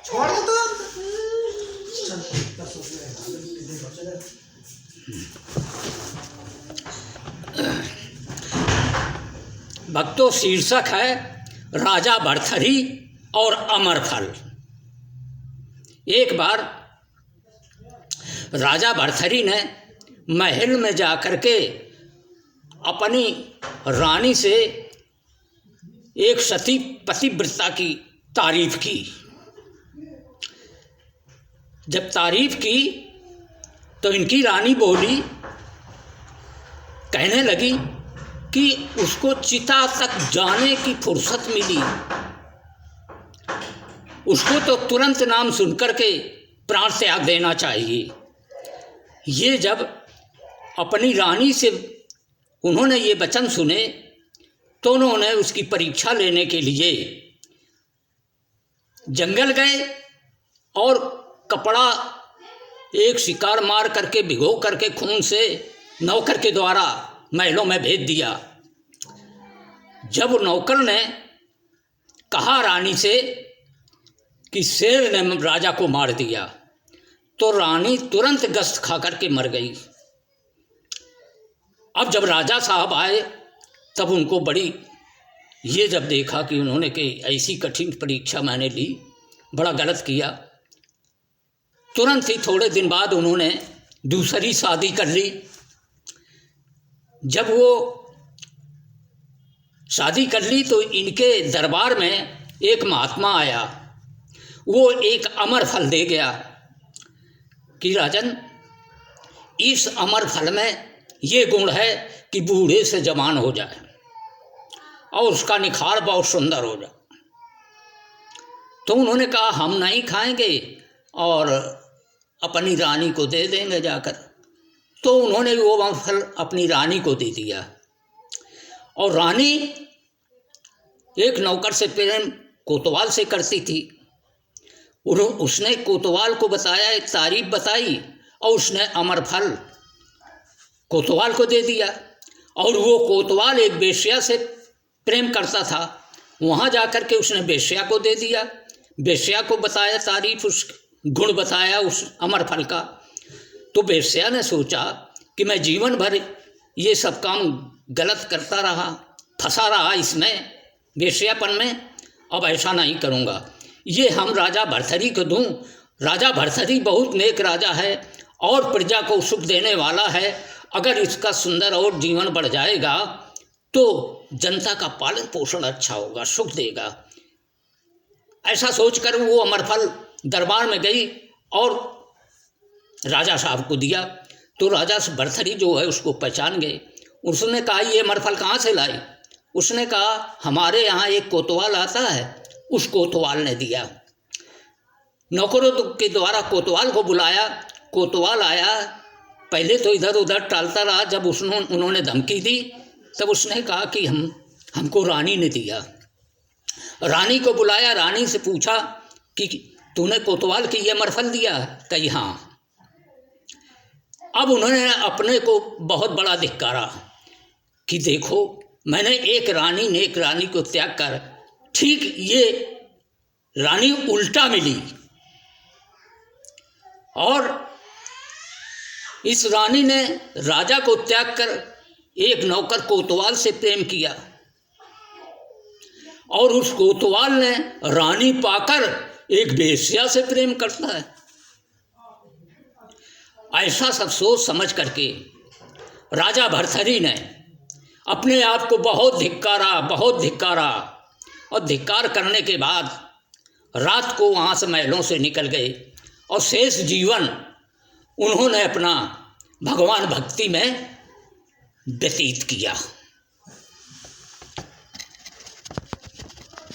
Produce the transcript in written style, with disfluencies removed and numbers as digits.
छोड़ दो तो भक्तों, शीर्षक है राजा भर्तृहरि और अमरफल। एक बार राजा भर्तृहरि ने महल में जाकर के अपनी रानी से एक सती पतिव्रता की तारीफ की। जब तारीफ की तो इनकी रानी बोली, कहने लगी कि उसको चिता तक जाने की फुर्सत मिली, उसको तो तुरंत नाम सुनकर के प्राण त्याग देना चाहिए। ये जब अपनी रानी से उन्होंने ये वचन सुने तो उन्होंने उसकी परीक्षा लेने के लिए जंगल गए और कपड़ा एक शिकार मार करके भिगो करके खून से नौकर के द्वारा महलों में भेज दिया। जब नौकर ने कहा रानी से कि शेर ने राजा को मार दिया, तो रानी तुरंत गश्त खा करके मर गई। अब जब राजा साहब आए तब उनको बड़ी ये जब देखा कि उन्होंने कि ऐसी कठिन परीक्षा मैंने ली, बड़ा गलत किया। तुरंत ही थोड़े दिन बाद उन्होंने दूसरी शादी कर ली। जब वो शादी कर ली तो इनके दरबार में एक महात्मा आया, वो एक अमर फल दे गया कि राजन, इस अमर फल में ये गुण है कि बूढ़े से जवान हो जाए और उसका निखार बहुत सुंदर हो जाए। तो उन्होंने कहा हम नहीं खाएंगे और अपनी रानी को दे देंगे जाकर। तो उन्होंने वो अमर फल अपनी रानी को दे दिया और रानी एक नौकर से प्रेम कोतवाल से करती थी। उसने कोतवाल को बताया, एक तारीफ बताई और उसने अमर फल कोतवाल को दे दिया। और वो कोतवाल एक वेश्या से प्रेम करता था, वहाँ जाकर के उसने वेश्या को दे दिया। वेश्या को बताया तारीफ, उस गुण बताया उस अमर फल का। तो वेश्या ने सोचा कि मैं जीवन भर ये सब काम गलत करता रहा, फंसा रहा इसमें वेश्यापन में, अब ऐसा नहीं करूँगा, ये हम राजा भर्तृहरि को दूँ। राजा भर्तृहरि बहुत नेक राजा है और प्रजा को सुख देने वाला है। अगर इसका सुंदर और जीवन बढ़ जाएगा तो जनता का पालन पोषण अच्छा होगा, सुख देगा। ऐसा सोचकर वो अमरफल दरबार में गई और राजा साहब को दिया। तो राजा भर्तृहरि जो है उसको पहचान गए। उसने कहा ये अमरफल कहाँ से लाई? उसने कहा हमारे यहाँ एक कोतवाल आता है, उस कोतवाल ने दिया। नौकरों के द्वारा कोतवाल को बुलाया, कोतवाल आया, पहले तो इधर उधर टालता रहा। जब उन्होंने धमकी दी तब उसने कहा कि हमको रानी ने दिया। रानी को बुलाया, रानी से पूछा कि तूने कोतवाल की ये अमरफल दिया? कही हाँ। अब उन्होंने अपने को बहुत बड़ा धिक्कारा कि देखो, मैंने एक रानी को त्याग कर ठीक ये रानी उल्टा मिली और इस रानी ने राजा को त्याग कर एक नौकर कोतवाल से प्रेम किया और उस कोतवाल ने रानी पाकर एक वेश्या से प्रेम करता है। ऐसा सब सोच समझ करके राजा भर्तृहरि ने अपने आप को बहुत धिक्कारा और धिक्कार करने के बाद रात को वहाँ से महलों से निकल गए और शेष जीवन उन्होंने अपना भगवान भक्ति में व्यतीत किया।